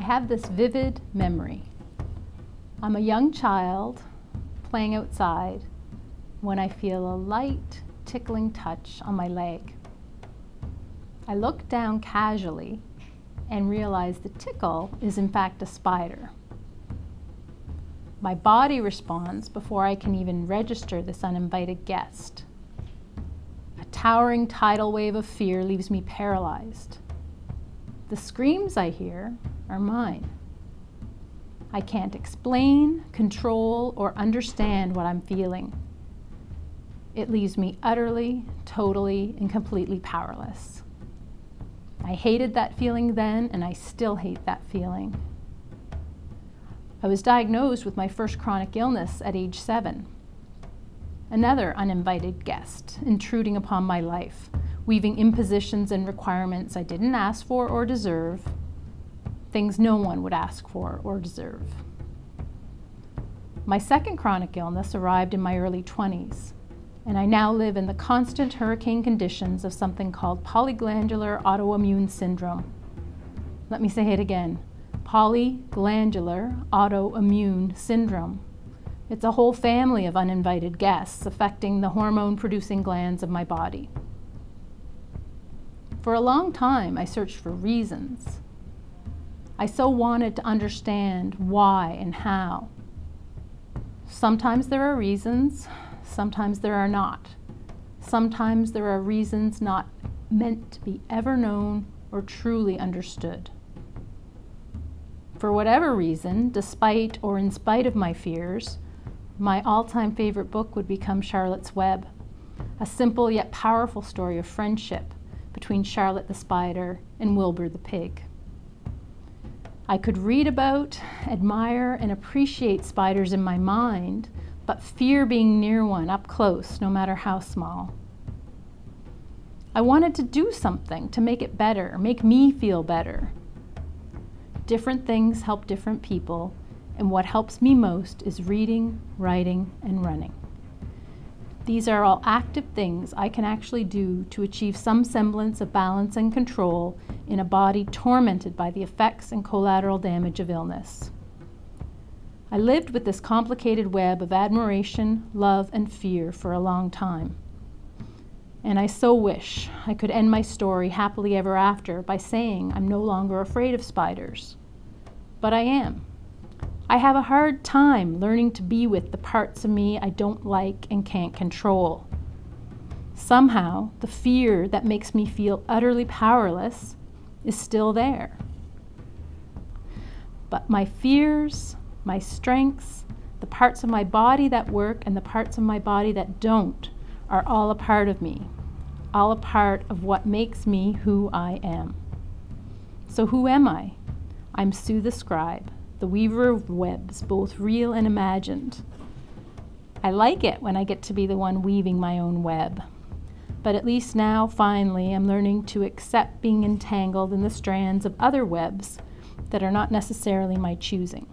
have this vivid memory. I'm a young child playing outside when I feel a light tickling touch on my leg. I look down casually and realize the tickle is in fact a spider. My body responds before I can even register this uninvited guest. A towering tidal wave of fear leaves me paralyzed. The screams I hear are mine. I can't explain, control, or understand what I'm feeling. It leaves me utterly, totally, and completely powerless. I hated that feeling then, and I still hate that feeling. I was diagnosed with my first chronic illness at age 7. Another uninvited guest intruding upon my life, weaving impositions and requirements I didn't ask for or deserve, things no one would ask for or deserve. My second chronic illness arrived in my early 20s, and I now live in the constant hurricane conditions of something called polyglandular autoimmune syndrome. Let me say it again, polyglandular autoimmune syndrome. It's a whole family of uninvited guests affecting the hormone-producing glands of my body. For a long time, I searched for reasons. I so wanted to understand why and how. Sometimes there are reasons, sometimes there are not. Sometimes there are reasons not meant to be ever known or truly understood. For whatever reason, despite or in spite of my fears, my all-time favorite book would become Charlotte's Web, a simple yet powerful story of friendship between Charlotte the spider and Wilbur the pig. I could read about, admire, and appreciate spiders in my mind, but fear being near one up close, no matter how small. I wanted to do something to make it better, make me feel better. Different things help different people, and what helps me most is reading, writing, and running. These are all active things I can actually do to achieve some semblance of balance and control in a body tormented by the effects and collateral damage of illness. I lived with this complicated web of admiration, love, and fear for a long time. And I so wish I could end my story happily ever after by saying I'm no longer afraid of spiders. But I am. I have a hard time learning to be with the parts of me I don't like and can't control. Somehow, the fear that makes me feel utterly powerless is still there. But my fears, my strengths, the parts of my body that work and the parts of my body that don't are all a part of me, all a part of what makes me who I am. So who am I? I'm Sue the Scribe, the weaver of webs, both real and imagined. I like it when I get to be the one weaving my own web. But at least now, finally, I'm learning to accept being entangled in the strands of other webs that are not necessarily my choosing.